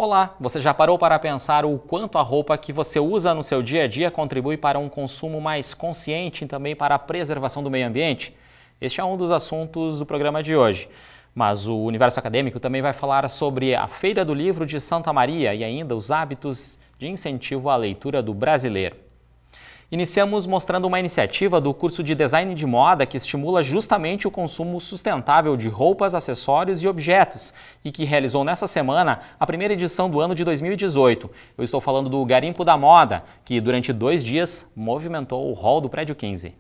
Olá, você já parou para pensar o quanto a roupa que você usa no seu dia a dia contribui para um consumo mais consciente e também para a preservação do meio ambiente? Este é um dos assuntos do programa de hoje. Mas o Universo Acadêmico também vai falar sobre a Feira do Livro de Santa Maria e ainda os hábitos de incentivo à leitura do brasileiro. Iniciamos mostrando uma iniciativa do curso de Design de Moda que estimula justamente o consumo sustentável de roupas, acessórios e objetos e que realizou nessa semana a primeira edição do ano de 2018. Eu estou falando do Garimpo da Moda, que durante 2 dias movimentou o hall do Prédio 15.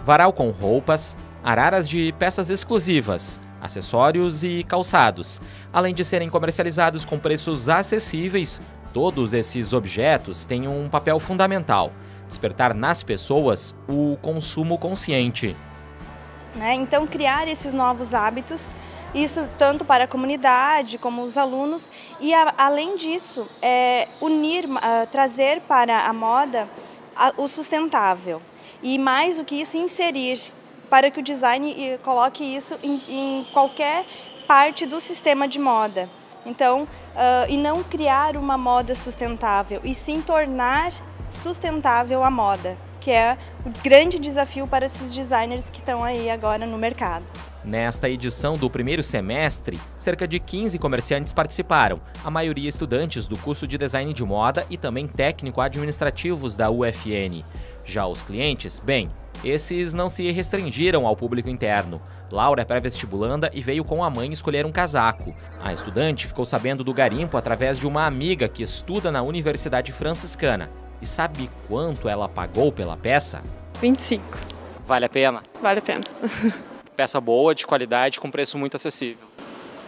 Varal com roupas, araras de peças exclusivas, acessórios e calçados, além de serem comercializados com preços acessíveis. Todos esses objetos têm um papel fundamental: despertar nas pessoas o consumo consciente. Então, criar esses novos hábitos, isso tanto para a comunidade como os alunos, e além disso, trazer para a moda o sustentável. E mais do que isso, inserir para que o design coloque isso em qualquer parte do sistema de moda. Então, e não criar uma moda sustentável, e sim tornar sustentável a moda, que é o grande desafio para esses designers que estão aí agora no mercado. Nesta edição do primeiro semestre, cerca de 15 comerciantes participaram, a maioria estudantes do curso de Design de Moda e também técnico-administrativos da UFN. Já os clientes, bem, esses não se restringiram ao público interno. Laura é pré-vestibulanda e veio com a mãe escolher um casaco. A estudante ficou sabendo do garimpo através de uma amiga que estuda na Universidade Franciscana. E sabe quanto ela pagou pela peça? 25. Vale a pena? Vale a pena. Peça boa, de qualidade, com preço muito acessível.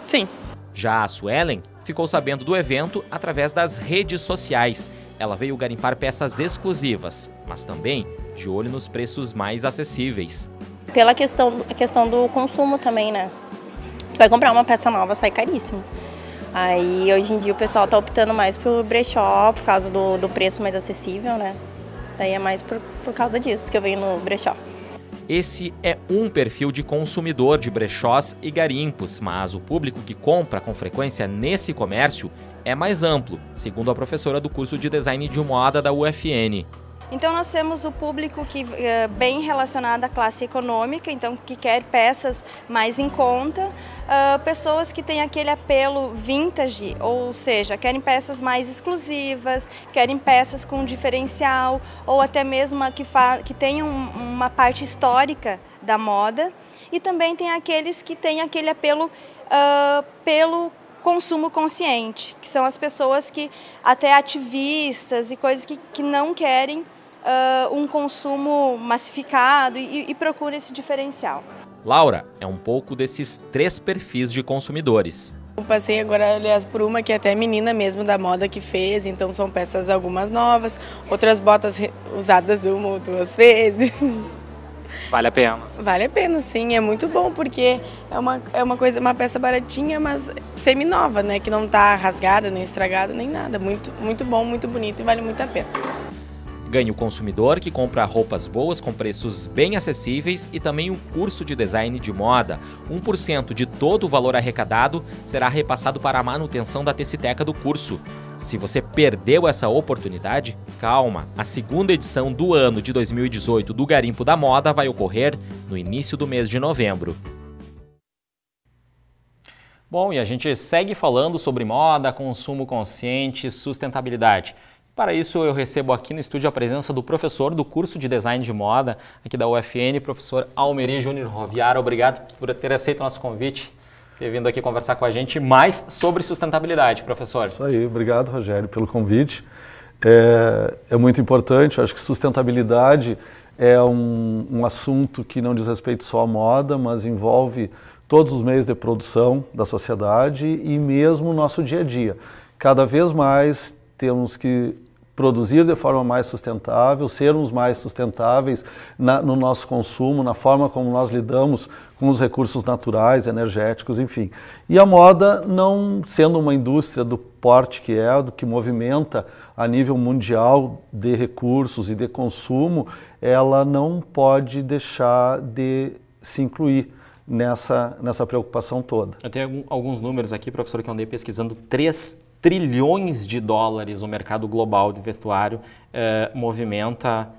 Sim. Já a Suelen ficou sabendo do evento através das redes sociais. Ela veio garimpar peças exclusivas, mas também de olho nos preços mais acessíveis. Pela questão do consumo também, né? Tu vai comprar uma peça nova, sai caríssimo. Aí, hoje em dia, o pessoal tá optando mais por brechó, por causa do preço mais acessível, né? Daí é mais por causa disso que eu venho no brechó. Esse é um perfil de consumidor de brechós e garimpos, mas o público que compra com frequência nesse comércio é mais amplo, segundo a professora do curso de Design de Moda da UFN. Então nós temos o público que é bem relacionado à classe econômica, então que quer peças mais em conta, pessoas que têm aquele apelo vintage, ou seja, querem peças mais exclusivas, querem peças com diferencial, ou até mesmo que tenham uma parte histórica da moda, e também tem aqueles que têm aquele apelo pelo consumo consciente, que são as pessoas que, até ativistas e coisas que não querem um consumo massificado e procura esse diferencial. Laura é um pouco desses 3 perfis de consumidores. Eu passei agora, aliás, por uma que é até menina mesmo da moda que fez, então são peças algumas novas, outras botas usadas 1 ou 2 vezes. Vale a pena? Vale a pena, sim, é muito bom, porque é uma peça baratinha, mas semi-nova, né, que não tá rasgada, nem estragada, nem nada. Muito bom, muito bonito e vale muito a pena. Ganhe o consumidor que compra roupas boas com preços bem acessíveis e também o curso de Design de Moda. 1% de todo o valor arrecadado será repassado para a manutenção da teciteca do curso. Se você perdeu essa oportunidade, calma! A segunda edição do ano de 2018 do Garimpo da Moda vai ocorrer no início do mês de novembro. Bom, e a gente segue falando sobre moda, consumo consciente e sustentabilidade. Para isso, eu recebo aqui no estúdio a presença do professor do curso de Design de Moda aqui da UFN, professor Almeri Júnior Roviaro. Obrigado por ter aceito o nosso convite, ter vindo aqui conversar com a gente mais sobre sustentabilidade, professor. Isso aí, obrigado, Rogério, pelo convite. É muito importante, eu acho que sustentabilidade é um assunto que não diz respeito só à moda, mas envolve todos os meios de produção da sociedade e mesmo o nosso dia a dia. Cada vez mais temos que produzir de forma mais sustentável, sermos mais sustentáveis no nosso consumo, na forma como nós lidamos com os recursos naturais, energéticos, enfim. E a moda, não sendo uma indústria do porte que é, do que movimenta a nível mundial de recursos e de consumo, ela não pode deixar de se incluir nessa preocupação toda. Eu tenho alguns números aqui, professor, que eu andei pesquisando. 3 trilhões de dólares o mercado global de vestuário movimenta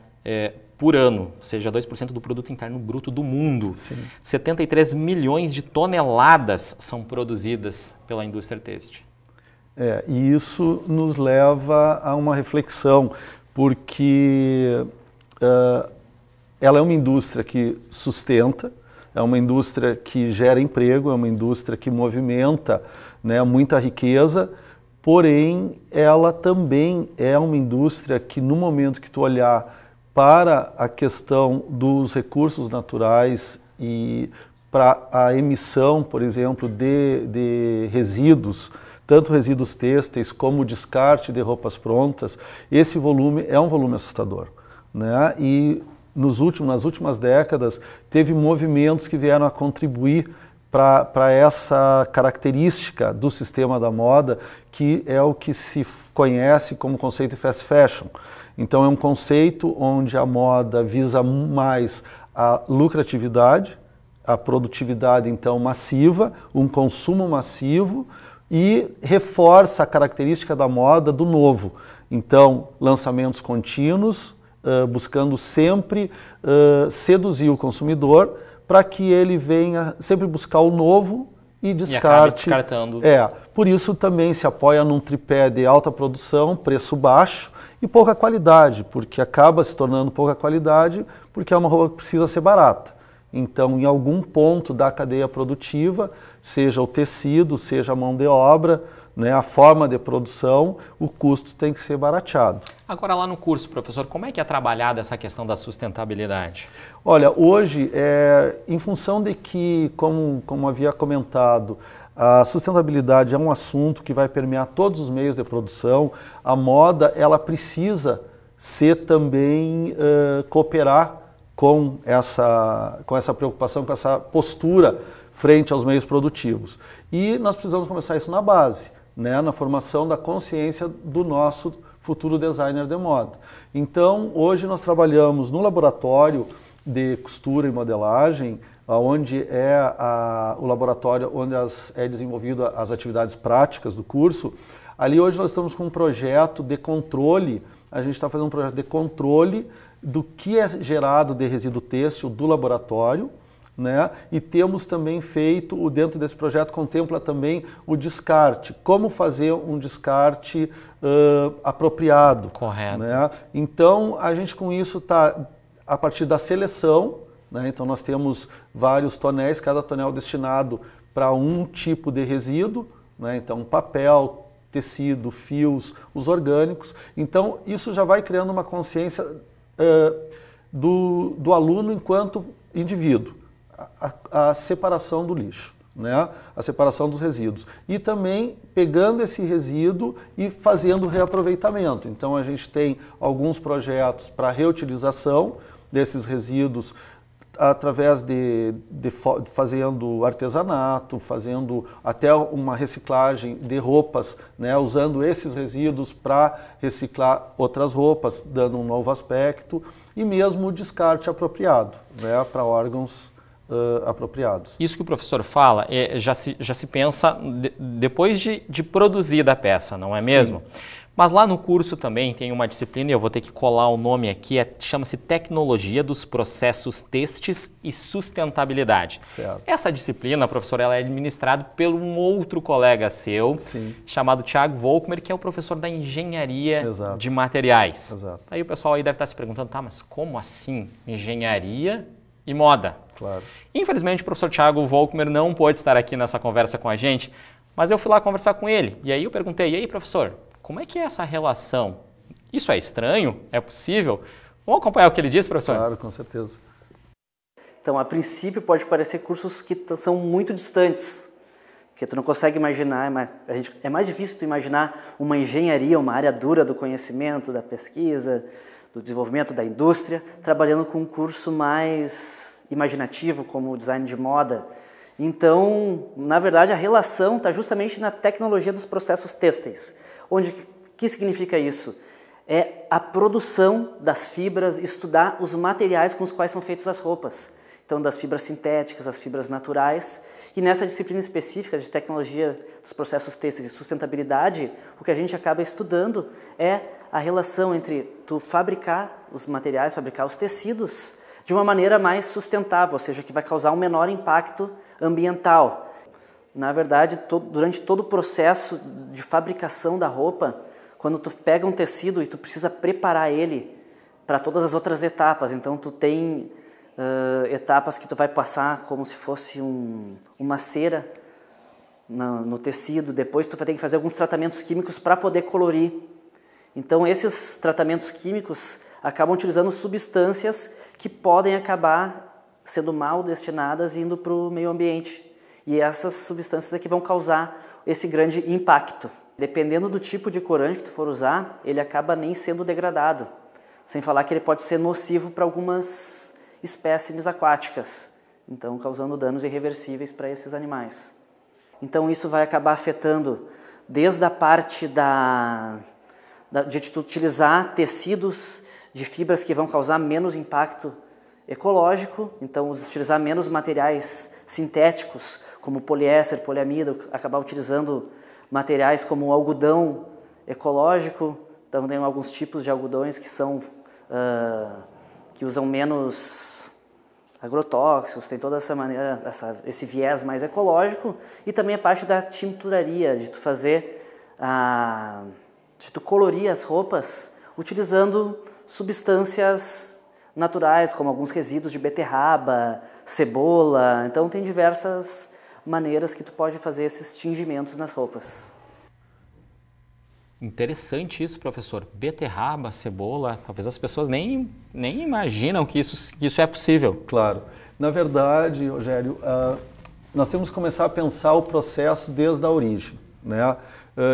por ano, ou seja, 2% do produto interno bruto do mundo. Sim. 73 milhões de toneladas são produzidas pela indústria têxtil. E isso nos leva a uma reflexão, porque ela é uma indústria que sustenta, é uma indústria que gera emprego, é uma indústria que movimenta, né, muita riqueza, porém ela também é uma indústria que, no momento que tu olhar para a questão dos recursos naturais e para a emissão, por exemplo, de resíduos, tanto resíduos têxteis como o descarte de roupas prontas, esse volume é um volume assustador, né? E nas últimas décadas, teve movimentos que vieram a contribuir para essa característica do sistema da moda, que é o que se conhece como conceito de fast fashion. Então é um conceito onde a moda visa mais a lucratividade, a produtividade então massiva, um consumo massivo, e reforça a característica da moda do novo. Então, lançamentos contínuos, buscando sempre seduzir o consumidor para que ele venha sempre buscar o novo e descarte. E acabe descartando. Por isso também se apoia num tripé de alta produção, preço baixo e pouca qualidade, porque acaba se tornando pouca qualidade porque é uma roupa que precisa ser barata. Então, em algum ponto da cadeia produtiva, seja o tecido, seja a mão de obra, né, a forma de produção, o custo tem que ser barateado. Agora, lá no curso, professor, como é que é trabalhada essa questão da sustentabilidade? Olha, hoje, em função de que, como havia comentado, a sustentabilidade é um assunto que vai permear todos os meios de produção, a moda ela precisa ser também cooperar com essa preocupação, com essa postura frente aos meios produtivos. E nós precisamos começar isso na base, né, na formação da consciência do nosso futuro designer de moda. Então, hoje nós trabalhamos no laboratório de costura e modelagem, onde o laboratório onde é desenvolvido as atividades práticas do curso. Ali hoje nós estamos com um projeto de controle, a gente está fazendo um projeto de controle do que é gerado de resíduo têxtil do laboratório, né? E temos também feito, dentro desse projeto contempla também o descarte, como fazer um descarte apropriado. Correto. Né? Então, a gente com isso está a partir da seleção, né? Então nós temos vários tonéis, cada tonel destinado para um tipo de resíduo, né? Então papel, tecido, fios, os orgânicos. Então isso já vai criando uma consciência do aluno enquanto indivíduo, a separação do lixo, né? A separação dos resíduos. E também pegando esse resíduo e fazendo reaproveitamento. Então a gente tem alguns projetos para reutilização desses resíduos através de fazendo artesanato, fazendo até uma reciclagem de roupas, né, usando esses resíduos para reciclar outras roupas, dando um novo aspecto, e mesmo o descarte apropriado, né, para órgãos apropriados. Isso que o professor fala, já se pensa depois de produzida a peça, não é mesmo? Sim. Mas lá no curso também tem uma disciplina, e eu vou ter que colar o nome aqui, chama-se Tecnologia dos Processos Têxteis e Sustentabilidade. Certo. Essa disciplina, professor, ela é administrada por um outro colega seu, sim, chamado Thiago Volkmer, que é o professor da Engenharia Exato. de Materiais. Exato. Aí o pessoal aí deve estar se perguntando, tá, mas como assim engenharia e moda? Claro. Infelizmente o professor Thiago Volkmer não pôde estar aqui nessa conversa com a gente, mas eu fui lá conversar com ele, e aí eu perguntei, e aí professor, como é que é essa relação? Isso é estranho? É possível? Vamos acompanhar o que ele disse, professor? Claro, com certeza. Então, a princípio, pode parecer cursos que são muito distantes, porque tu não consegue imaginar, é mais difícil tu imaginar uma engenharia, uma área dura do conhecimento, da pesquisa, do desenvolvimento da indústria, trabalhando com um curso mais imaginativo, como o design de moda. Então, na verdade, a relação está justamente na tecnologia dos processos têxteis. O que significa isso? É a produção das fibras, estudar os materiais com os quais são feitas as roupas. então das fibras sintéticas, as fibras naturais. E nessa disciplina específica de tecnologia dos processos têxteis e sustentabilidade, o que a gente acaba estudando é a relação entre tu fabricar os materiais, fabricar os tecidos de uma maneira mais sustentável, ou seja, que vai causar um menor impacto ambiental. Na verdade, durante todo o processo de fabricação da roupa, quando tu pega um tecido e tu precisa preparar ele para todas as outras etapas, então tu tem etapas que tu vai passar como se fosse uma cera no tecido, depois tu vai ter que fazer alguns tratamentos químicos para poder colorir. Então esses tratamentos químicos acabam utilizando substâncias que podem acabar sendo mal destinadas e indo para o meio ambiente. E essas substâncias é que vão causar esse grande impacto. Dependendo do tipo de corante que tu for usar, ele acaba nem sendo degradado. Sem falar que ele pode ser nocivo para algumas espécimes aquáticas, então causando danos irreversíveis para esses animais. Então isso vai acabar afetando desde a parte de tu utilizar tecidos de fibras que vão causar menos impacto ecológico, então utilizar menos materiais sintéticos, como poliéster, poliamida, acabar utilizando materiais como o algodão ecológico. Então tem alguns tipos de algodões que que usam menos agrotóxicos, tem toda essa maneira, esse viés mais ecológico, e também a parte da tinturaria, de tu fazer, de tu colorir as roupas utilizando substâncias naturais, como alguns resíduos de beterraba, cebola. Então tem diversas maneiras que tu pode fazer esses tingimentos nas roupas. Interessante isso, professor. Beterraba, cebola, talvez as pessoas nem imaginam que isso é possível. Claro. Na verdade, Rogério, nós temos que começar a pensar o processo desde a origem, né?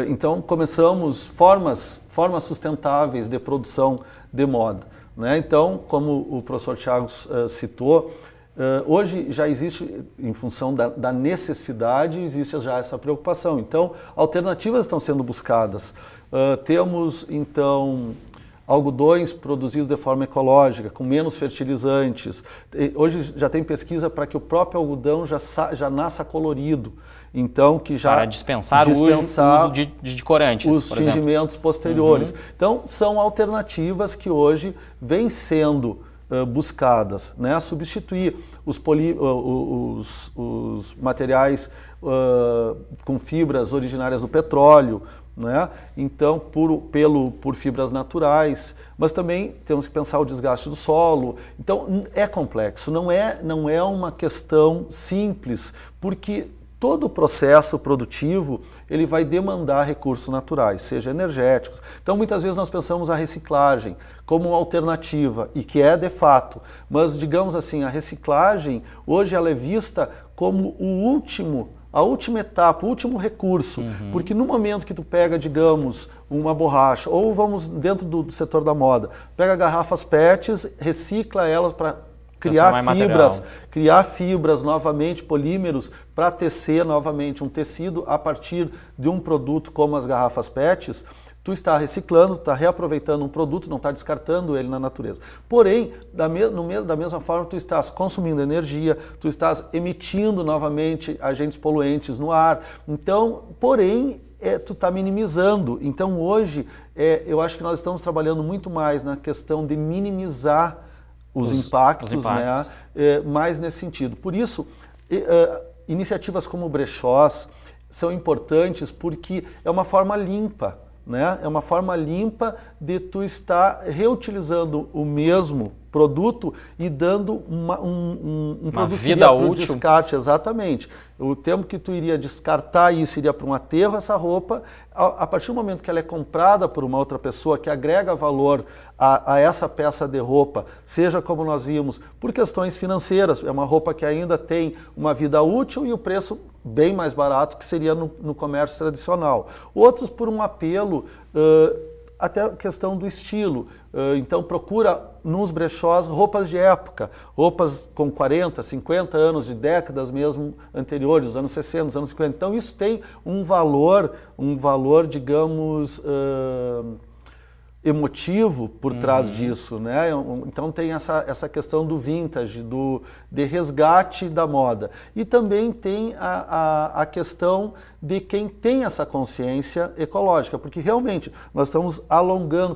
Então, começamos formas sustentáveis de produção de moda, né? Então, como o professor Thiago citou, hoje já existe, em função da necessidade, existe já essa preocupação. Então, alternativas estão sendo buscadas. Temos, então, algodões produzidos de forma ecológica, com menos fertilizantes. Hoje já tem pesquisa para que o próprio algodão já nasça colorido. Então, que já para dispensar o uso de corantes, os tingimentos posteriores. Então, são alternativas que hoje vêm sendo buscadas, né? Substituir os materiais com fibras originárias do petróleo, né? Então, por fibras naturais, mas também temos que pensar o desgaste do solo. Então, é complexo, não é uma questão simples, porque todo o processo produtivo ele vai demandar recursos naturais, seja energéticos. Então, muitas vezes nós pensamos a reciclagem como uma alternativa, e que é de fato, mas digamos assim, a reciclagem hoje ela é vista como a última etapa, o último recurso, porque no momento que tu pega, digamos, uma borracha, ou vamos dentro do setor da moda, pega garrafas PETs, recicla elas para criar fibras novamente, polímeros, para tecer novamente um tecido a partir de um produto como as garrafas PETs, tu está reciclando, está reaproveitando um produto, não está descartando ele na natureza. Porém, da mesma forma, tu estás consumindo energia, tu estás emitindo novamente agentes poluentes no ar. Então, porém, tu está minimizando. Então, hoje, eu acho que nós estamos trabalhando muito mais na questão de minimizar os impactos. Né? Mais nesse sentido. Por isso, iniciativas como brechós são importantes porque é uma forma limpa, né? É uma forma limpa de tu estar reutilizando o mesmo produto e dando um produto vida para útil. O descarte, exatamente. O tempo que tu iria descartar isso, iria para um aterro, essa roupa, a partir do momento que ela é comprada por uma outra pessoa que agrega valor a essa peça de roupa, seja como nós vimos, por questões financeiras, é uma roupa que ainda tem uma vida útil e o preço bem mais barato que seria no comércio tradicional. Outros por um apelo, até a questão do estilo. Então procura nos brechós roupas de época, roupas com 40, 50 anos, de décadas mesmo anteriores, dos anos 60, dos anos 50. Então isso tem um valor, digamos, emotivo por trás disso, né? Então tem essa questão do vintage, de resgate da moda. E também tem a questão de quem tem essa consciência ecológica, porque realmente nós estamos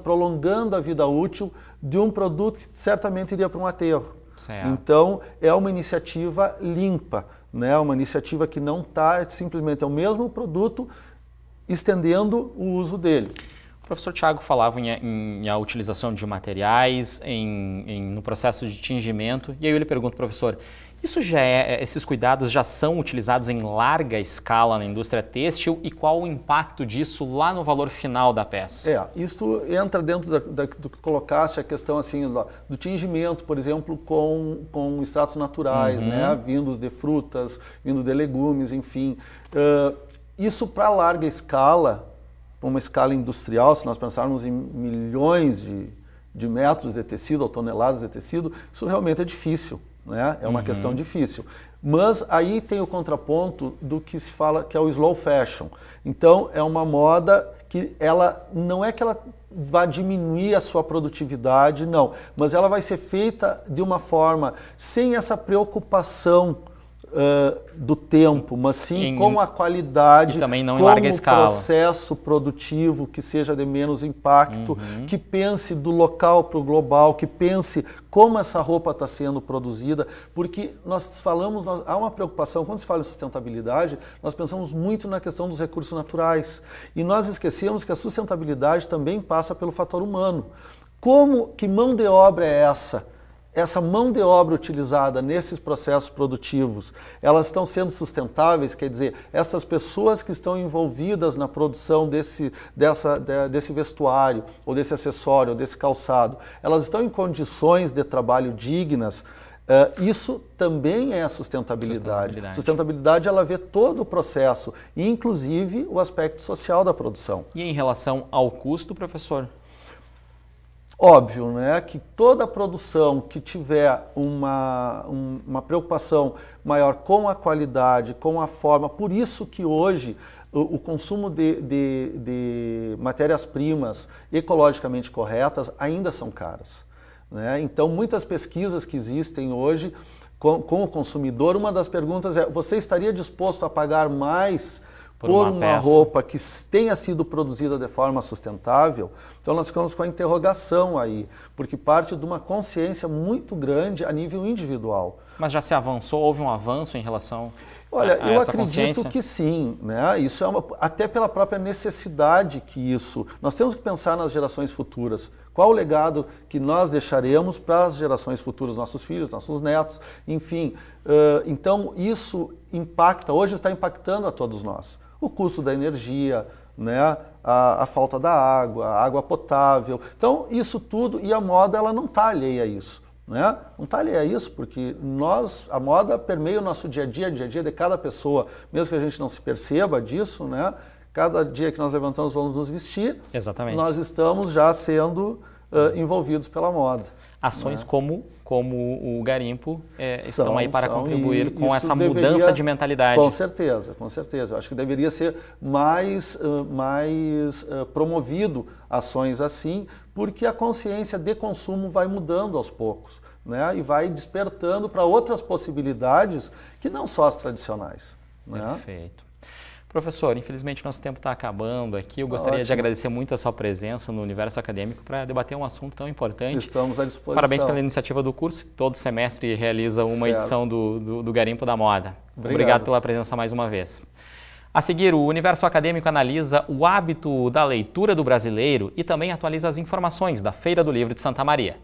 prolongando a vida útil de um produto que certamente iria para um aterro. Certo. Então é uma iniciativa limpa, né? Uma iniciativa que não está simplesmente, é o mesmo produto estendendo o uso dele. O professor Thiago falava em a utilização de materiais, no processo de tingimento, e aí eu lhe pergunto, professor, esses cuidados já são utilizados em larga escala na indústria têxtil e qual o impacto disso lá no valor final da peça? Isso entra dentro do que colocaste, a questão assim, do tingimento, por exemplo, com extratos naturais, né, vindos de frutas, vindo de legumes, enfim. Isso para larga escala, uma escala industrial, se nós pensarmos em milhões de metros de tecido ou toneladas de tecido, isso realmente é difícil, né? É uma questão difícil. Mas aí tem o contraponto do que se fala que é o slow fashion. Então é uma moda que ela não é que ela vai diminuir a sua produtividade, não, mas ela vai ser feita de uma forma sem essa preocupação do tempo, mas sim com a qualidade, também não com em larga o escala. Processo produtivo que seja de menos impacto, que pense do local para o global, que pense como essa roupa está sendo produzida, porque há uma preocupação, quando se fala em sustentabilidade, nós pensamos muito na questão dos recursos naturais, e nós esquecemos que a sustentabilidade também passa pelo fator humano. Que mão de obra é essa? Essa mão de obra utilizada nesses processos produtivos, elas estão sendo sustentáveis, quer dizer, essas pessoas que estão envolvidas na produção desse vestuário, ou desse acessório, ou desse calçado, elas estão em condições de trabalho dignas. Isso também é a sustentabilidade. Sustentabilidade, ela vê todo o processo, inclusive o aspecto social da produção. E em relação ao custo, professor? Óbvio, né, que toda produção que tiver uma preocupação maior com a qualidade, com a forma, por isso que hoje o consumo de matérias-primas ecologicamente corretas ainda são caras, né? Então, muitas pesquisas que existem hoje com o consumidor, uma das perguntas é: você estaria disposto a pagar mais por uma roupa que tenha sido produzida de forma sustentável? Então nós ficamos com a interrogação aí, porque parte de uma consciência muito grande a nível individual. Mas já se avançou, houve um avanço em relação Olha, a eu essa acredito consciência? que sim, né? Isso é até pela própria necessidade que isso... Nós temos que pensar nas gerações futuras. Qual o legado que nós deixaremos para as gerações futuras, nossos filhos, nossos netos, enfim. Então isso impacta, hoje está impactando a todos nós. O custo da energia, né? A falta da água, a água potável. Então isso tudo, e a moda ela não está alheia a isso. Né? Não está alheia a isso, porque a moda permeia o nosso dia a dia de cada pessoa, mesmo que a gente não se perceba disso, né? Cada dia que nós levantamos vamos nos vestir, exatamente, nós estamos já sendo envolvidos pela moda. Ações, né? como o Garimpo estão aí para são, contribuir com essa mudança de mentalidade. Com certeza, com certeza. Eu acho que deveria ser mais promovido ações assim, porque a consciência de consumo vai mudando aos poucos, né? E vai despertando para outras possibilidades que não só as tradicionais. Né? Perfeito. Professor, infelizmente nosso tempo está acabando aqui. Eu gostaria de agradecer muito a sua presença no Universo Acadêmico para debater um assunto tão importante. Estamos à disposição. Parabéns pela iniciativa do curso. Todo semestre realiza uma edição do Garimpo da Moda. Obrigado pela presença mais uma vez. A seguir, o Universo Acadêmico analisa o hábito da leitura do brasileiro e também atualiza as informações da Feira do Livro de Santa Maria.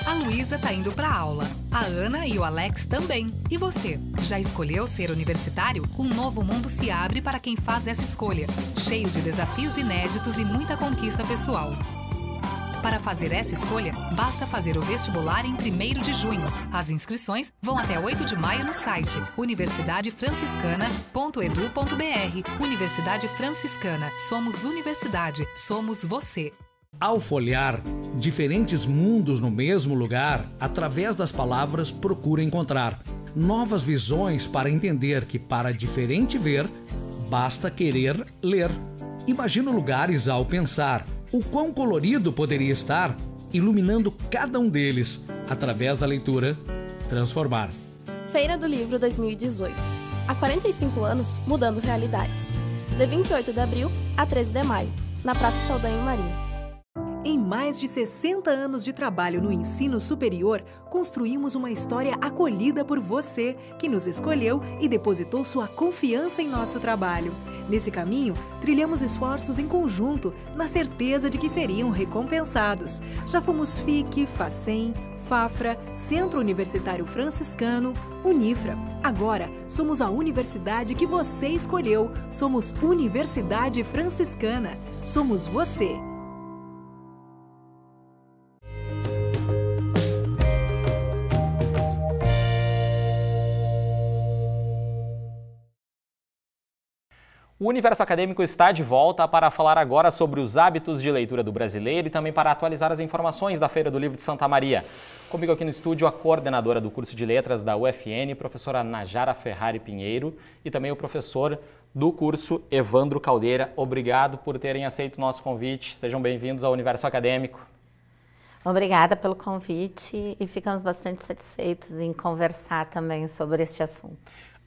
A Luísa tá indo pra aula. A Ana e o Alex também. E você? Já escolheu ser universitário? Um novo mundo se abre para quem faz essa escolha, cheio de desafios inéditos e muita conquista pessoal. Para fazer essa escolha, basta fazer o vestibular em 1º de junho. As inscrições vão até 8 de maio no site universidadefranciscana.edu.br. Universidade Franciscana. Somos universidade. Somos você. Ao folhear diferentes mundos no mesmo lugar, através das palavras procura encontrar novas visões para entender que para diferente ver, basta querer ler. Imagino lugares ao pensar o quão colorido poderia estar, iluminando cada um deles, através da leitura, transformar. Feira do Livro 2018. Há 45 anos, mudando realidades. De 28 de abril a 13 de maio, na Praça Saldanha Marinho. Em mais de 60 anos de trabalho no ensino superior, construímos uma história acolhida por você, que nos escolheu e depositou sua confiança em nosso trabalho. Nesse caminho, trilhamos esforços em conjunto, na certeza de que seriam recompensados. Já fomos FIC, FACEM, FAFRA, Centro Universitário Franciscano, Unifra. Agora, somos a universidade que você escolheu. Somos Universidade Franciscana. Somos você. O Universo Acadêmico está de volta para falar agora sobre os hábitos de leitura do brasileiro e também para atualizar as informações da Feira do Livro de Santa Maria. Comigo aqui no estúdio a coordenadora do curso de Letras da UFN, professora Najara Ferrari Pinheiro, e também o professor do curso Evandro Caldeira. Obrigado por terem aceito o nosso convite. Sejam bem-vindos ao Universo Acadêmico. Obrigada pelo convite e ficamos bastante satisfeitos em conversar também sobre este assunto.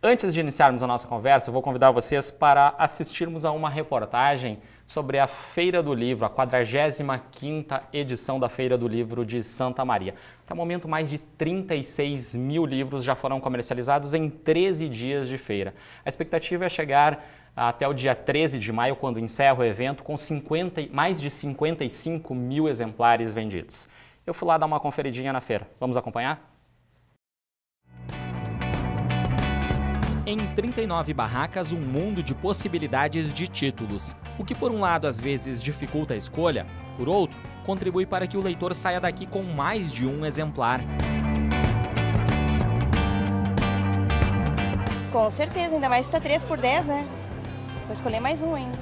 Antes de iniciarmos a nossa conversa, eu vou convidar vocês para assistirmos a uma reportagem sobre a Feira do Livro, a 45ª edição da Feira do Livro de Santa Maria. Até o momento, mais de 36 mil livros já foram comercializados em 13 dias de feira. A expectativa é chegar até o dia 13 de maio, quando encerra o evento, com mais de 55 mil exemplares vendidos. Eu fui lá dar uma conferidinha na feira. Vamos acompanhar? Em 39 barracas, um mundo de possibilidades de títulos, o que por um lado às vezes dificulta a escolha, por outro, contribui para que o leitor saia daqui com mais de um exemplar. Com certeza, ainda mais se tá 3 por 10, né? Vou escolher mais um ainda.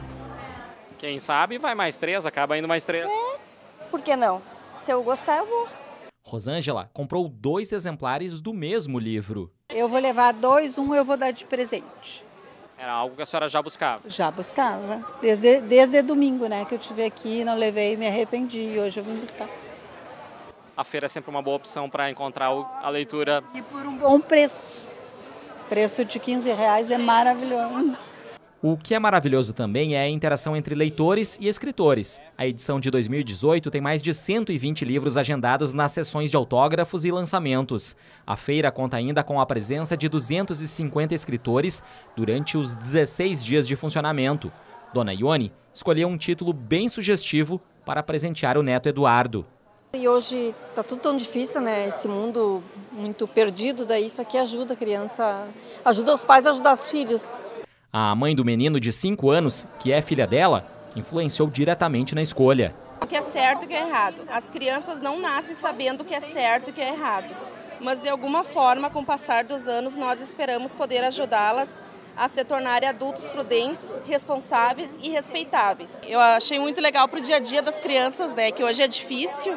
Quem sabe vai mais 3, acaba indo mais 3. Por que não? Se eu gostar, eu vou. Rosângela comprou 2 exemplares do mesmo livro. Eu vou levar 2, um eu vou dar de presente. Era algo que a senhora já buscava? Já buscava. Desde domingo, né, que eu estive aqui, não levei e me arrependi. Hoje eu vim buscar. A feira é sempre uma boa opção para encontrar a leitura. E por um bom preço. Preço de R$15 é maravilhoso. O que é maravilhoso também é a interação entre leitores e escritores. A edição de 2018 tem mais de 120 livros agendados nas sessões de autógrafos e lançamentos. A feira conta ainda com a presença de 250 escritores durante os 16 dias de funcionamento. Dona Ione escolheu um título bem sugestivo para presentear o neto Eduardo. E hoje está tudo tão difícil, né? Esse mundo muito perdido, daí isso aqui ajuda a criança, ajuda os pais a ajudar os filhos. A mãe do menino de 5 anos, que é filha dela, influenciou diretamente na escolha. O que é certo e o que é errado. As crianças não nascem sabendo o que é certo e o que é errado. Mas de alguma forma, com o passar dos anos, nós esperamos poder ajudá-las a se tornarem adultos prudentes, responsáveis e respeitáveis. Eu achei muito legal para o dia a dia das crianças, né, que hoje é difícil.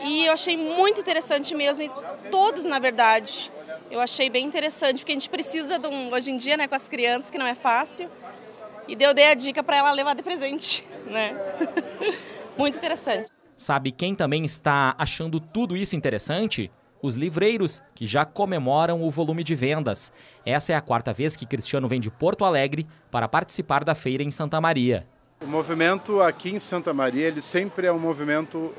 E eu achei muito interessante mesmo, e todos na verdade. Eu achei bem interessante, porque a gente precisa, hoje em dia, né, com as crianças, que não é fácil. E eu dei a dica para ela levar de presente, né? Muito interessante. Sabe quem também está achando tudo isso interessante? Os livreiros, que já comemoram o volume de vendas. Essa é a 4ª vez que Cristiano vem de Porto Alegre para participar da feira em Santa Maria. O movimento aqui em Santa Maria, ele sempre é um movimento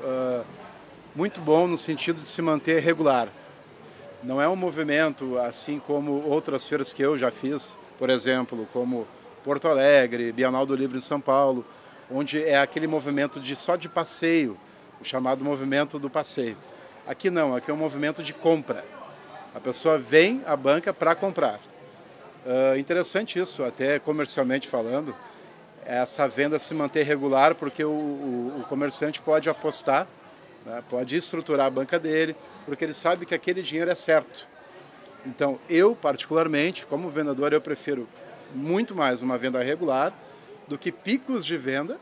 muito bom no sentido de se manter regular. Não é um movimento assim como outras feiras que eu já fiz, por exemplo, como Porto Alegre, Bienal do Livro em São Paulo, onde é aquele movimento só de passeio, o chamado movimento do passeio. Aqui não, aqui é um movimento de compra. A pessoa vem à banca para comprar. Interessante isso, até comercialmente falando, essa venda se manter regular, porque o comerciante pode apostar, né, pode estruturar a banca dele, porque ele sabe que aquele dinheiro é certo. Então, eu, particularmente, como vendedor, eu prefiro muito mais uma venda regular do que picos de venda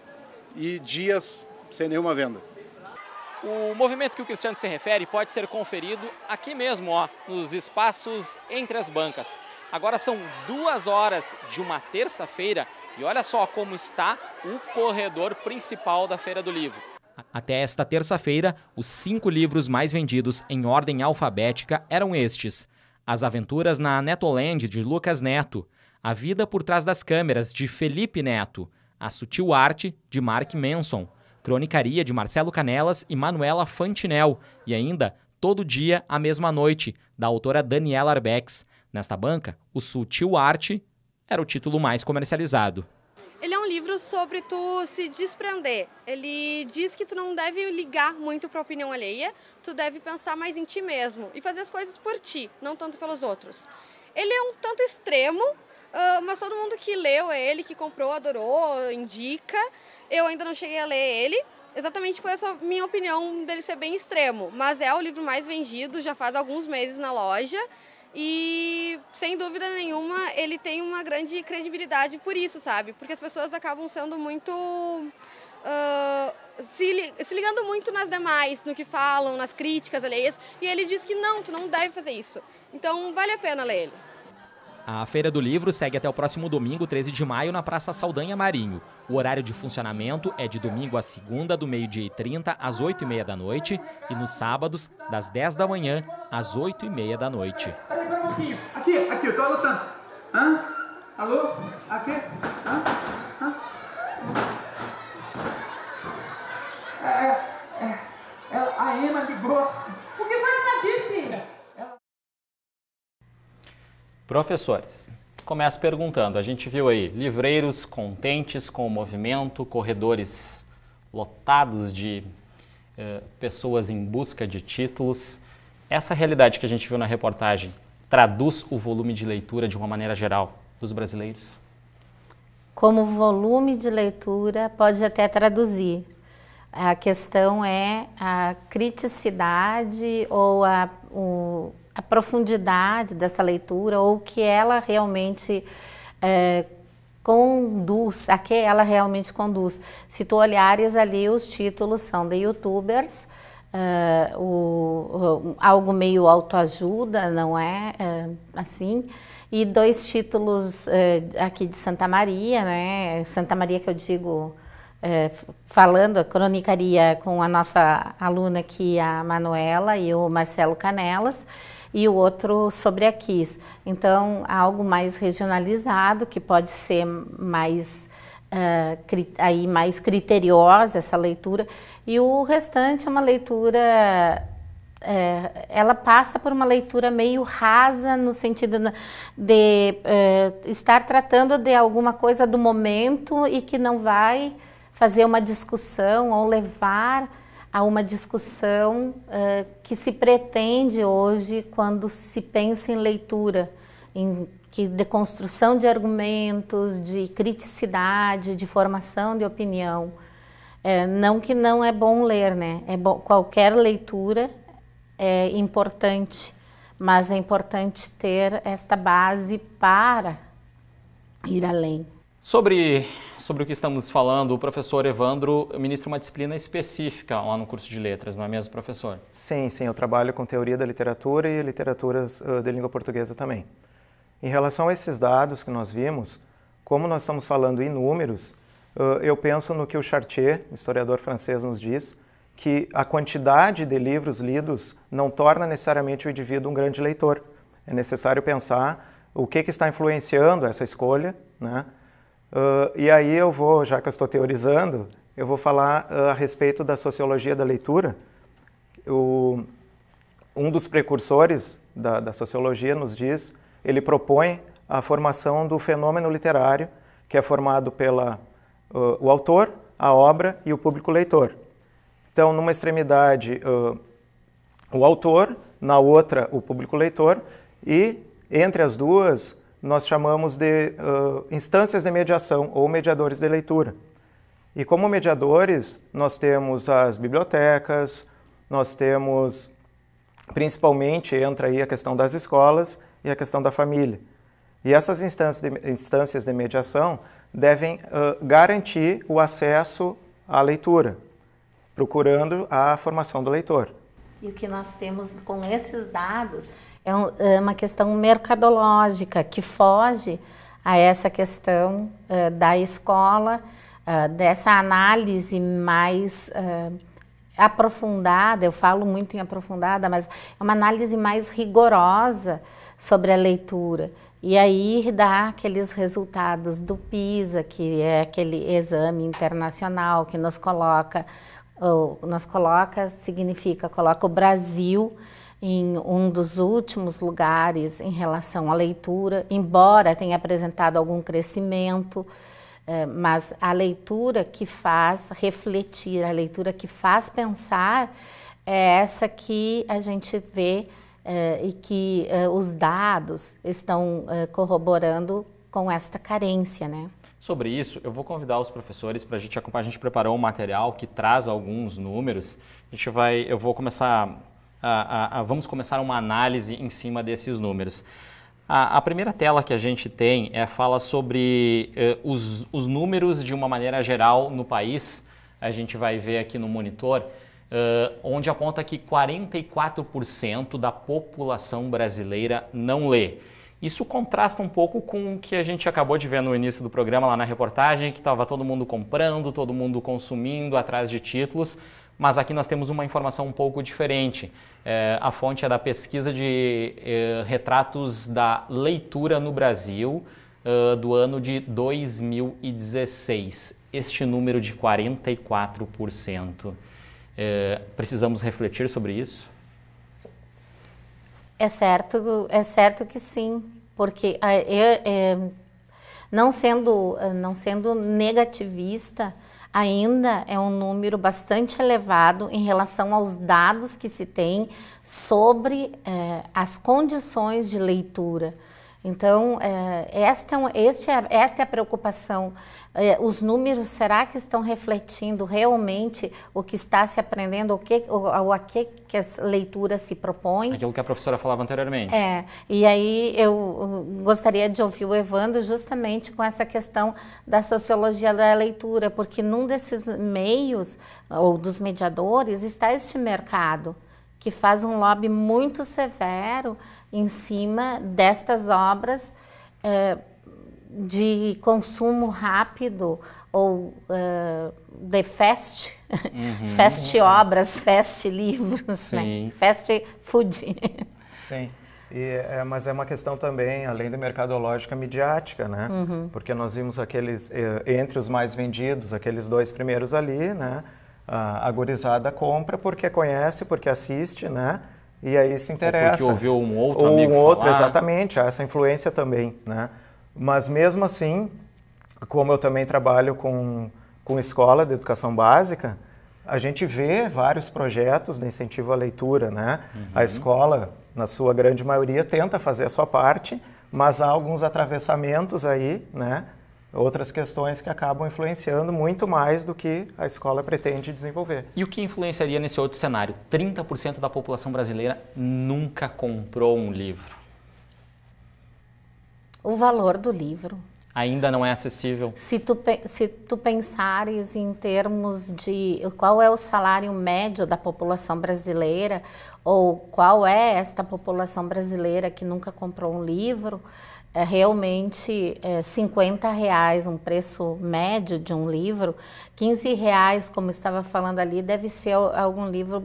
e dias sem nenhuma venda. O movimento que o Cristiano se refere pode ser conferido aqui mesmo, ó, nos espaços entre as bancas. Agora são 2 horas de uma terça-feira e olha só como está o corredor principal da Feira do Livro. Até esta terça-feira, os 5 livros mais vendidos em ordem alfabética eram estes: As Aventuras na Netoland, de Lucas Neto, A Vida por Trás das Câmeras, de Felipe Neto, A Sutil Arte, de Mark Manson, Cronicaria, de Marcelo Canelas e Manuela Fantinel, e ainda Todo Dia, a Mesma Noite, da autora Daniela Arbex. Nesta banca, o Sutil Arte era o título mais comercializado. Ele é um livro sobre tu se desprender. Ele diz que tu não deve ligar muito para a opinião alheia, tu deve pensar mais em ti mesmo e fazer as coisas por ti, não tanto pelos outros. Ele é um tanto extremo, mas todo mundo que leu ele, que comprou, adorou, indica. Eu ainda não cheguei a ler ele, exatamente por essa minha opinião dele ser bem extremo. Mas é o livro mais vendido, já faz alguns meses na loja. E, sem dúvida nenhuma, ele tem uma grande credibilidade por isso, sabe? Porque as pessoas acabam sendo muito... se ligando muito nas demais, no que falam, nas críticas alheias. E ele diz que não, tu não deve fazer isso. Então, vale a pena ler ele. A Feira do Livro segue até o próximo domingo, 13 de maio, na Praça Saldanha Marinho. O horário de funcionamento é de domingo a segunda, do 12h30 às 8h30 da noite, e nos sábados, das 10 da manhã às 8h30 da noite. Aqui, eu tô anotando. Hã? Alô? Aqui? Hã? A Emma ligou. O que foi que ela disse? Professores, começo perguntando, a gente viu aí livreiros contentes com o movimento, corredores lotados de pessoas em busca de títulos. Essa realidade que a gente viu na reportagem traduz o volume de leitura de uma maneira geral dos brasileiros? Como volume de leitura pode até traduzir. A questão é a criticidade ou a profundidade dessa leitura, ou que ela realmente conduz, a que ela realmente conduz. Se tu olhares ali, os títulos são de youtubers, algo meio autoajuda, não é? Assim, e 2 títulos aqui de Santa Maria, né? Santa Maria que eu digo, falando a cronicaria com a nossa aluna aqui, a Manuela, e o Marcelo Canelas, e o outro sobre a Kiss. Então, algo mais regionalizado, que pode ser mais, mais criteriosa essa leitura, e o restante é uma leitura, ela passa por uma leitura meio rasa, no sentido de estar tratando de alguma coisa do momento e que não vai fazer uma discussão ou levar a uma discussão que se pretende hoje quando se pensa em leitura, de construção de argumentos, de criticidade, de formação de opinião. Não que não é bom ler, né? Qualquer leitura é importante, mas é importante ter esta base para ir além. Sobre o que estamos falando, o professor Evandro ministra uma disciplina específica lá no curso de letras, não é mesmo, professor? Sim, eu trabalho com teoria da literatura e literaturas de língua portuguesa também. Em relação a esses dados que nós vimos, como nós estamos falando em números, eu penso no que o Chartier, historiador francês, nos diz, que a quantidade de livros lidos não torna necessariamente o indivíduo um grande leitor. É necessário pensar o que está influenciando essa escolha, né? E aí eu vou, já que eu estou teorizando, eu vou falar a respeito da sociologia da leitura. Um dos precursores da sociologia nos diz, ele propõe a formação do fenômeno literário, que é formado pelo autor, a obra e o público leitor. Então, numa extremidade, o autor, na outra, o público leitor, e entre as duas, nós chamamos de instâncias de mediação ou mediadores de leitura. E como mediadores, nós temos as bibliotecas, nós temos, principalmente, entra aí a questão das escolas e a questão da família. E essas instâncias de mediação devem garantir o acesso à leitura. procurando a formação do leitor. E o que nós temos com esses dados é uma questão mercadológica que foge a essa questão da escola, dessa análise mais aprofundada. Eu falo muito em aprofundada, mas é uma análise mais rigorosa sobre a leitura. E aí dá aqueles resultados do PISA, que é aquele exame internacional que nos coloca coloca o Brasil em um dos últimos lugares em relação à leitura, embora tenha apresentado algum crescimento, mas a leitura que faz refletir, a leitura que faz pensar, é essa que a gente vê e que os dados estão corroborando com esta carência, né? Sobre isso, eu vou convidar os professores para a gente acompanhar. A gente preparou um material que traz alguns números. Vamos começar uma análise em cima desses números. A primeira tela que a gente tem fala sobre os números de uma maneira geral no país. A gente vai ver aqui no monitor, onde aponta que 44% da população brasileira não lê. Isso contrasta um pouco com o que a gente acabou de ver no início do programa, lá na reportagem, que estava todo mundo comprando, todo mundo consumindo, atrás de títulos, mas aqui nós temos uma informação um pouco diferente. A fonte é da pesquisa de retratos da leitura no Brasil do ano de 2016. Este número de 44%. Precisamos refletir sobre isso? É certo que sim, porque não sendo negativista, ainda é um número bastante elevado em relação aos dados que se tem sobre as condições de leitura. Então, esta é a preocupação. Os números, será que estão refletindo realmente o que está se aprendendo, a que a leitura se propõe? Aquilo que a professora falava anteriormente. E aí eu gostaria de ouvir o Evandro justamente com essa questão da sociologia da leitura, porque num desses meios, ou dos mediadores, está este mercado, que faz um lobby muito severo em cima destas obras de consumo rápido ou de fast, fast obras, fast livros, né? Fast food. Sim, mas é uma questão também, além da mercadológica, midiática, né? Porque nós vimos aqueles, entre os mais vendidos, aqueles 2 primeiros ali, né? A gurizada compra porque conhece, porque assiste, né? E aí se interessa. Ou porque ouviu um outro amigo falar. Exatamente, há essa influência também, né? Mas mesmo assim, como eu também trabalho com escola de educação básica, a gente vê vários projetos de incentivo à leitura, né? A escola, na sua grande maioria, tenta fazer a sua parte, mas há alguns atravessamentos aí, né? Outras questões que acabam influenciando muito mais do que a escola pretende desenvolver. E o que influenciaria nesse outro cenário? 30% da população brasileira nunca comprou um livro. O valor do livro. Ainda não é acessível? Se tu pensares em termos de qual é o salário médio da população brasileira, ou qual é esta população brasileira que nunca comprou um livro, realmente R$50, um preço médio de um livro. R$15, como estava falando ali, deve ser algum livro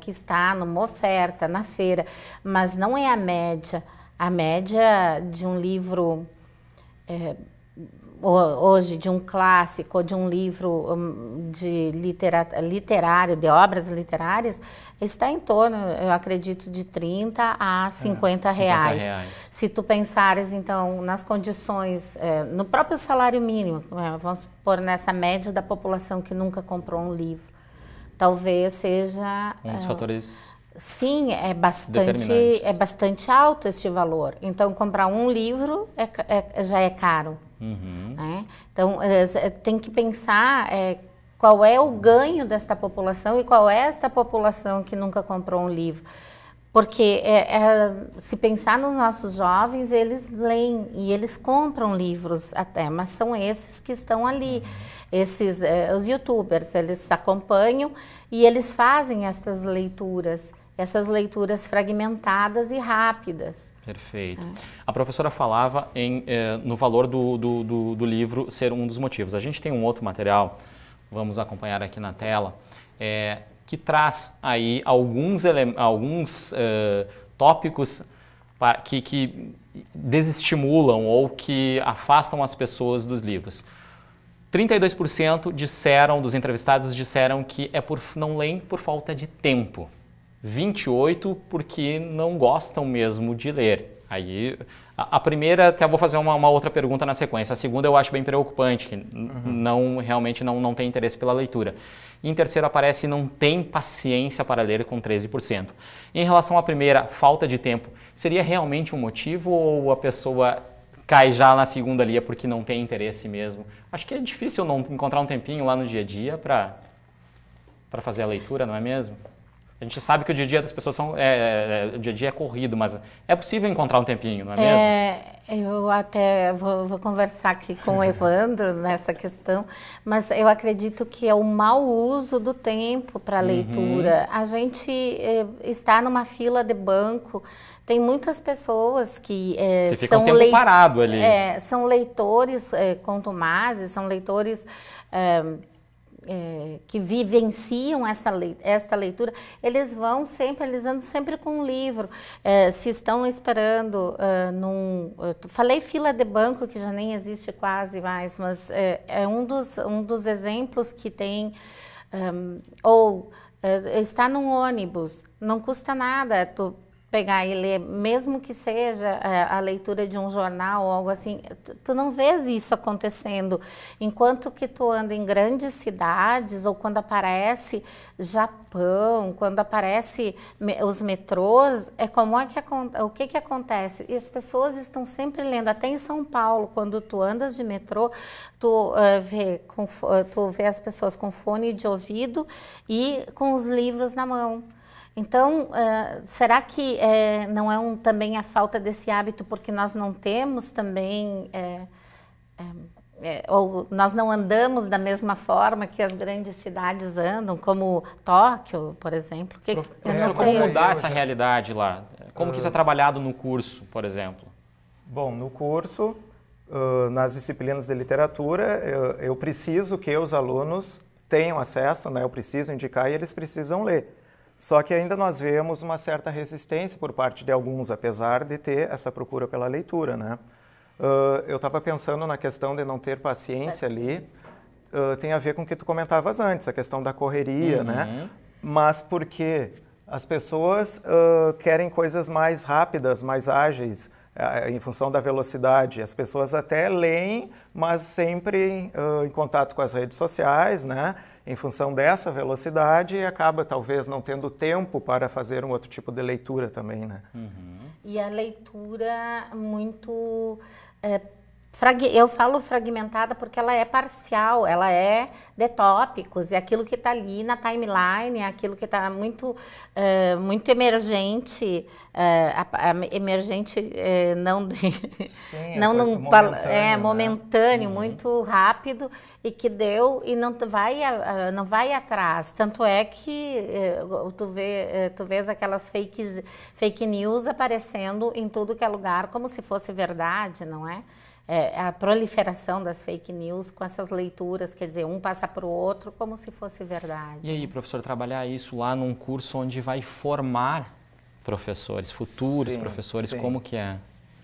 que está numa oferta, na feira, mas não é a média. A média de um livro, hoje, de um clássico, ou de um livro de literário, de obras literárias, está em torno, eu acredito, de 30 a 50 reais. Se tu pensares, então, nas condições, no próprio salário mínimo, vamos pôr nessa média da população que nunca comprou um livro, talvez seja... Um dos fatores... Sim, é bastante alto este valor. Então, comprar um livro já é caro. Né? Então, tem que pensar qual é o ganho desta população e qual é esta população que nunca comprou um livro. Porque se pensar nos nossos jovens, eles leem e eles compram livros até, mas são esses que estão ali. Esses, os youtubers, eles acompanham e eles fazem essas leituras fragmentadas e rápidas. Perfeito. A professora falava no valor do livro ser um dos motivos. A gente tem um outro material, vamos acompanhar aqui na tela, que traz aí alguns tópicos que desestimulam ou que afastam as pessoas dos livros. 32% dos entrevistados disseram que não leem por falta de tempo. 28% porque não gostam mesmo de ler. Aí, a primeira, até vou fazer uma outra pergunta na sequência. A segunda eu acho bem preocupante, que realmente não tem interesse pela leitura. E em terceiro aparece não tem paciência para ler com 13%. Em relação à primeira, falta de tempo, seria realmente um motivo ou a pessoa cai já na segunda ali porque não tem interesse mesmo? Acho que é difícil não encontrar um tempinho lá no dia a dia para fazer a leitura, não é mesmo? A gente sabe que o dia a dia das pessoas o dia a dia é corrido, mas é possível encontrar um tempinho, não é mesmo? Eu até vou conversar aqui com o Evandro nessa questão, mas eu acredito que é o mau uso do tempo para a leitura. A gente está numa fila de banco, tem muitas pessoas que são tempo parado ali. São leitores contumazes, são leitores que vivenciam esta leitura, eles andam sempre com um livro. Se estão esperando falei fila de banco, que já nem existe quase mais, mas é um dos exemplos que tem, está num ônibus, não custa nada tu pegar e ler, mesmo que seja a leitura de um jornal ou algo assim, tu não vês isso acontecendo. Enquanto que tu anda em grandes cidades, ou quando aparece Japão, quando aparece os metrôs, o que acontece? E as pessoas estão sempre lendo. Até em São Paulo, quando tu andas de metrô, tu vê as pessoas com fone de ouvido e com os livros na mão. Então, será que não também a falta desse hábito porque nós não temos também, ou nós não andamos da mesma forma que as grandes cidades andam, como Tóquio, por exemplo? Como mudar essa realidade lá? Como que isso é trabalhado no curso, por exemplo? Bom, no curso, nas disciplinas de literatura, eu preciso que os alunos tenham acesso, né? Eu preciso indicar e eles precisam ler. Só que ainda nós vemos uma certa resistência por parte de alguns, apesar de ter essa procura pela leitura, né? Eu estava pensando na questão de não ter paciência ali, tem a ver com o que tu comentavas antes, a questão da correria, né? Mas porque as pessoas querem coisas mais rápidas, mais ágeis, em função da velocidade. As pessoas até leem, mas sempre em contato com as redes sociais, né? Em função dessa velocidade, acaba talvez não tendo tempo para fazer um outro tipo de leitura também, né? E a leitura muito... eu falo fragmentada porque ela é parcial, ela é de tópicos, é aquilo que está ali na timeline, é aquilo que está muito emergente, emergente momentâneo, muito rápido, e que deu e não vai atrás. Tanto é que tu vês aquelas fake news aparecendo em tudo que é lugar, como se fosse verdade, não é? A proliferação das fake news com essas leituras, quer dizer, um passa para o outro como se fosse verdade. E aí, professor, trabalhar isso lá num curso onde vai formar professores, futuros professores, como que é?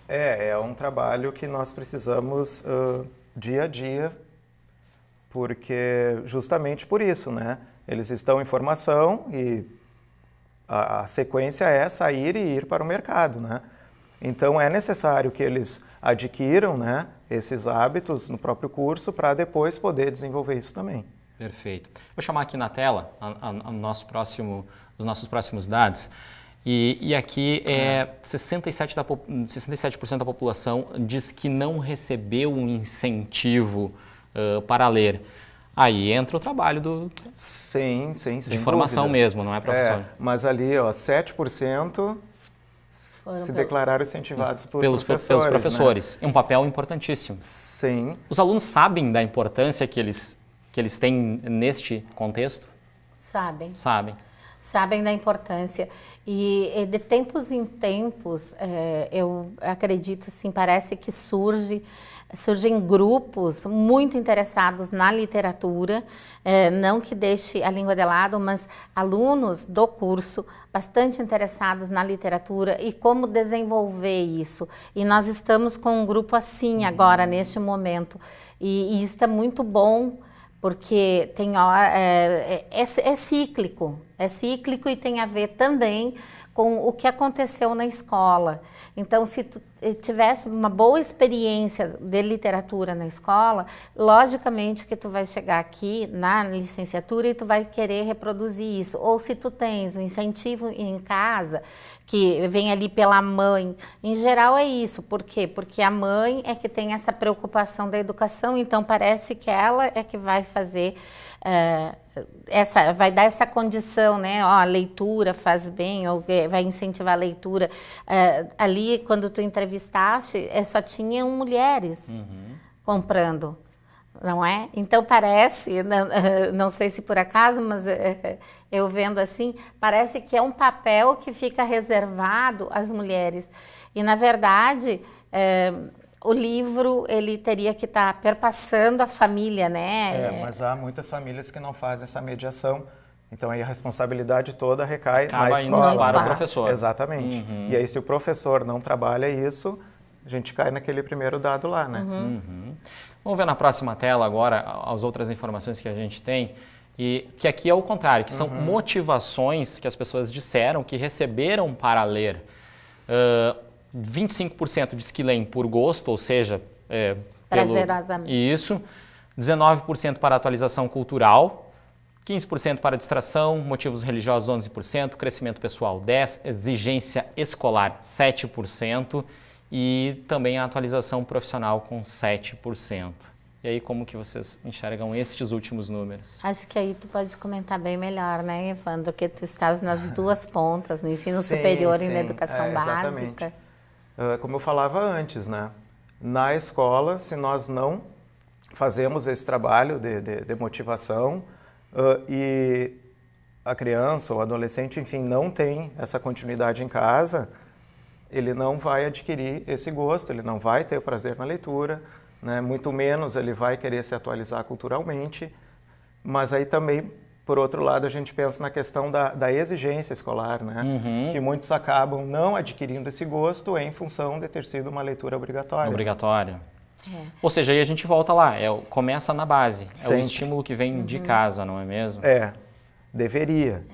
É um trabalho que nós precisamos dia a dia, porque justamente por isso, né? Eles estão em formação e a sequência é sair e ir para o mercado, né? Então, é necessário que eles adquiram, né, esses hábitos no próprio curso para depois poder desenvolver isso também. Perfeito. Vou chamar aqui na tela os nossos próximos dados. E aqui 67% da população diz que não recebeu um incentivo para ler. Aí entra o trabalho Sim, de formação mesmo, não é, professor? Mas ali, ó, 7% se declararam incentivados pelos professores. É um papel importantíssimo. Sim. Os alunos sabem da importância que eles têm neste contexto? Sabem. Sabem da importância. E de tempos em tempos, eu acredito, assim, parece que surgem grupos muito interessados na literatura, não que deixe a língua de lado, mas alunos do curso bastante interessados na literatura e como desenvolver isso. E nós estamos com um grupo assim agora, neste momento. E isso é muito bom, porque tem é cíclico e tem a ver também com o que aconteceu na escola. Então, se tu tivesse uma boa experiência de literatura na escola, logicamente que tu vai chegar aqui na licenciatura e tu vai querer reproduzir isso. Ou se tu tens um incentivo em casa, que vem ali pela mãe, em geral é isso. Por quê? Porque a mãe é que tem essa preocupação da educação, então parece que ela é que vai fazer... vai dar essa condição, né? Ó, a leitura faz bem, ou vai incentivar a leitura. Ali, quando tu entrevistaste, só tinham mulheres comprando, não é? Então parece, não sei se por acaso, mas eu vendo assim, parece que é um papel que fica reservado às mulheres. E, na verdade, o livro, ele teria que estar perpassando a família, né? Mas há muitas famílias que não fazem essa mediação. Então, aí a responsabilidade toda recai na escola. Para o professor. Exatamente. E aí, se o professor não trabalha isso, a gente cai naquele primeiro dado lá, né? Vamos ver na próxima tela agora as outras informações que a gente tem. E que aqui é o contrário, que são motivações que as pessoas disseram que receberam para ler. 25% diz que leem por gosto, ou seja, prazerosamente. Isso. 19% para atualização cultural, 15% para distração, motivos religiosos 11%, crescimento pessoal 10%, exigência escolar 7% e também a atualização profissional com 7%. E aí, como que vocês enxergam estes últimos números? Acho que aí tu pode comentar bem melhor, né, Evandro? Porque tu estás nas duas pontas, no ensino superior e na educação básica. Como eu falava antes, né? Na escola, se nós não fazemos esse trabalho de motivação e a criança ou adolescente, enfim, não tem essa continuidade em casa, ele não vai adquirir esse gosto, ele não vai ter o prazer na leitura, né? Muito menos ele vai querer se atualizar culturalmente, mas aí também, por outro lado, a gente pensa na questão da exigência escolar, né? Que muitos acabam não adquirindo esse gosto em função de ter sido uma leitura obrigatória. Ou seja, aí a gente volta lá, começa na base, é o estímulo que vem de casa, não é mesmo? Deveria.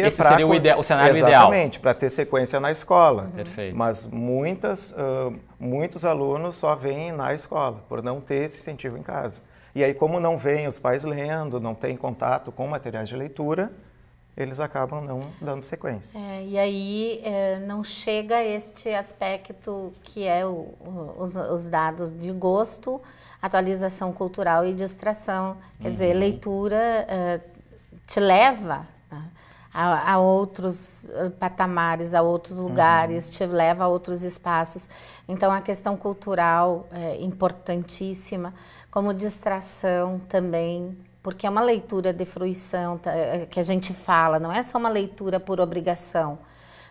Esse seria o cenário ideal. Exatamente, para ter sequência na escola. Perfeito. Mas muitos alunos só vêm na escola, por não ter esse incentivo em casa. E aí, como não vêm os pais lendo, não têm contato com materiais de leitura, eles acabam não dando sequência. E aí não chega este aspecto que é os dados de gosto, atualização cultural e distração. Quer dizer, leitura te leva a outros patamares, a outros lugares, te leva a outros espaços. Então, a questão cultural é importantíssima, como distração também, porque é uma leitura de fruição que a gente fala, não é só uma leitura por obrigação.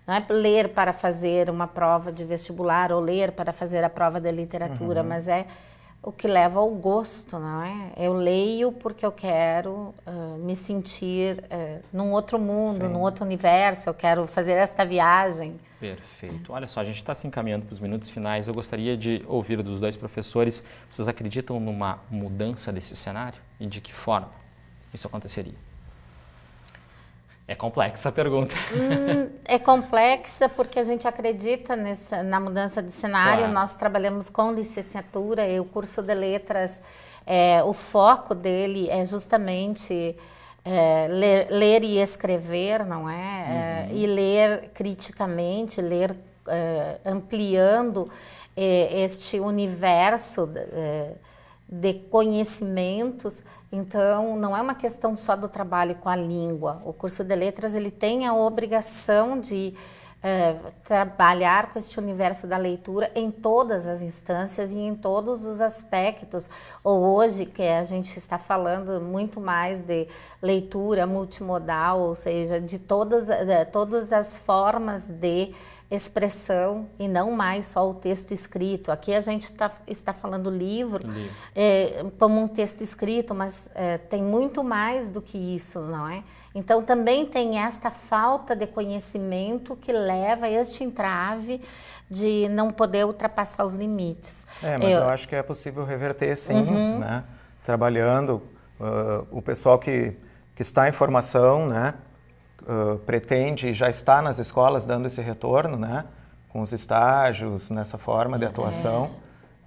Não é ler para fazer uma prova de vestibular ou ler para fazer a prova de literatura, mas é o que leva ao gosto, não é? Eu leio porque eu quero me sentir num outro mundo, num outro universo, eu quero fazer esta viagem. Perfeito. Olha só, a gente está se encaminhando para os minutos finais. Eu gostaria de ouvir dos dois professores, vocês acreditam numa mudança desse cenário? E de que forma isso aconteceria? É complexa a pergunta. É complexa porque a gente acredita na mudança de cenário. Claro. Nós trabalhamos com licenciatura e o curso de letras, o foco dele é justamente ler e escrever, não é? E ler criticamente, ler ampliando este universo de conhecimentos. Então, não é uma questão só do trabalho com a língua. O curso de letras ele tem a obrigação de trabalhar com este universo da leitura em todas as instâncias e em todos os aspectos. Ou hoje, que a gente está falando muito mais de leitura multimodal, ou seja, de todas as formas de expressão e não mais só o texto escrito. Aqui a gente está falando livro como um texto escrito, mas tem muito mais do que isso, não é? Então também tem esta falta de conhecimento que leva a este entrave de não poder ultrapassar os limites. Mas eu acho que é possível reverter, sim, né? Trabalhando, o pessoal que está em formação, né? Pretende, já está nas escolas dando esse retorno, né? Com os estágios, nessa forma de atuação.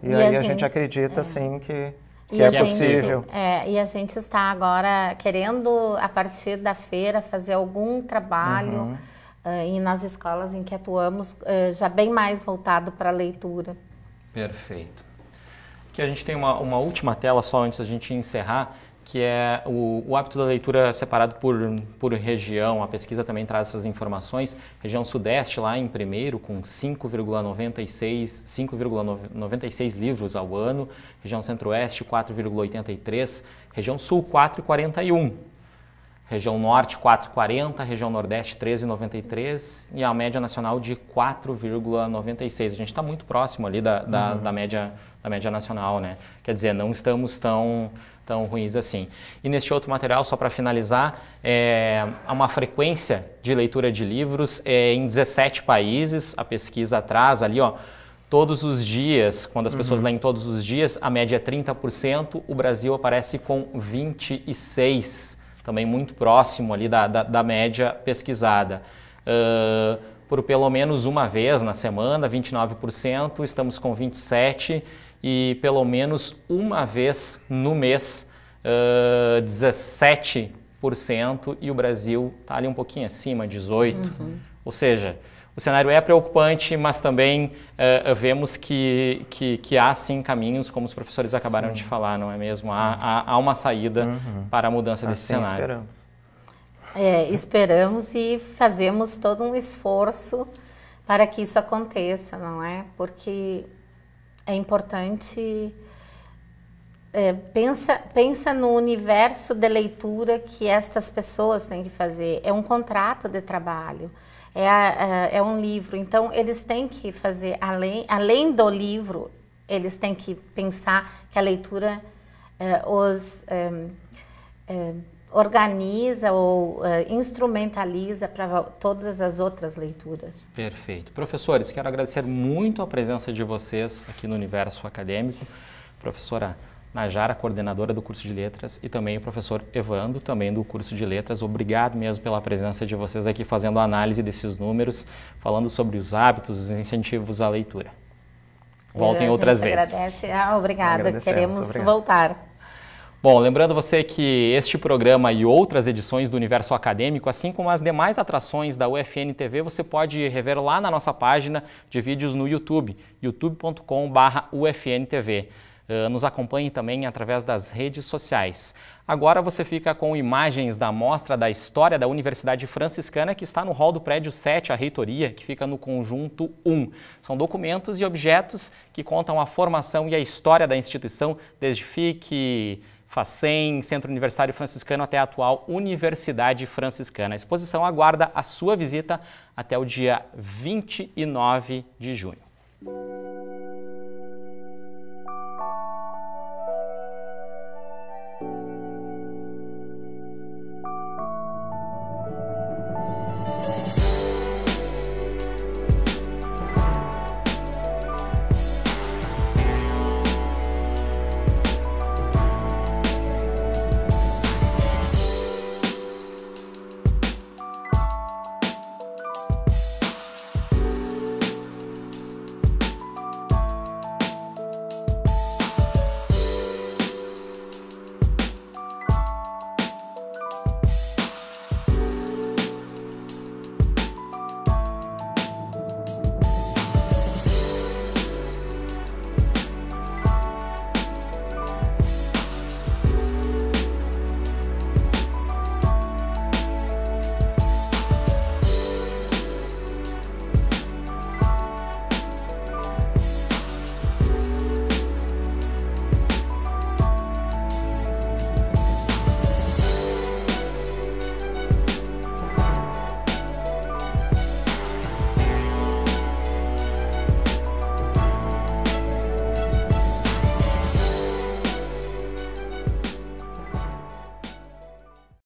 E aí a gente acredita, sim, que é possível. E a gente está agora querendo, a partir da feira, fazer algum trabalho e nas escolas em que atuamos, já bem mais voltado para a leitura. Perfeito. Aqui a gente tem uma última tela só antes da gente encerrar, que é o hábito da leitura separado por região. A pesquisa também traz essas informações. Região Sudeste lá em primeiro, com 5,96 livros ao ano. Região Centro-Oeste, 4,83. Região Sul, 4,41. Região Norte, 4,40. Região Nordeste, 13,93. E a média nacional de 4,96. A gente está muito próximo ali da média nacional, né? Quer dizer, não estamos tão ruins assim. E neste outro material, só para finalizar, há uma frequência de leitura de livros em 17 países. A pesquisa traz ali, ó, todos os dias, quando as pessoas leem todos os dias, a média é 30%, o Brasil aparece com 26%, também muito próximo ali da média pesquisada. Por pelo menos uma vez na semana, 29%, estamos com 27%, e pelo menos uma vez no mês, 17%, e o Brasil está ali um pouquinho acima, 18%. Ou seja, o cenário é preocupante, mas também vemos que há sim caminhos, como os professores acabaram de falar, não é mesmo? Há uma saída para a mudança desse cenário. Esperamos. Esperamos e fazemos todo um esforço para que isso aconteça, não é? Porque é importante, pensa no universo de leitura que estas pessoas têm que fazer. É um contrato de trabalho, é um livro. Então, eles têm que fazer, além do livro, eles têm que pensar que a leitura organiza ou instrumentaliza para todas as outras leituras. Perfeito. Professores, quero agradecer muito a presença de vocês aqui no Universo Acadêmico. Professora Najara, coordenadora do curso de Letras, e também o professor Evandro, também do curso de Letras. Obrigado mesmo pela presença de vocês aqui, fazendo a análise desses números, falando sobre os hábitos, os incentivos à leitura. Voltem outras vezes. Agradece. Obrigada, queremos voltar. Bom, lembrando você que este programa e outras edições do Universo Acadêmico, assim como as demais atrações da UFN TV, você pode rever lá na nossa página de vídeos no YouTube, youtube.com/UFNTV. Nos acompanhe também através das redes sociais. Agora você fica com imagens da mostra da história da Universidade Franciscana, que está no hall do prédio 7, a reitoria, que fica no conjunto 1. São documentos e objetos que contam a formação e a história da instituição, desde FIC, FACEM, Centro Universitário Franciscano, até a atual Universidade Franciscana. A exposição aguarda a sua visita até o dia 29 de junho.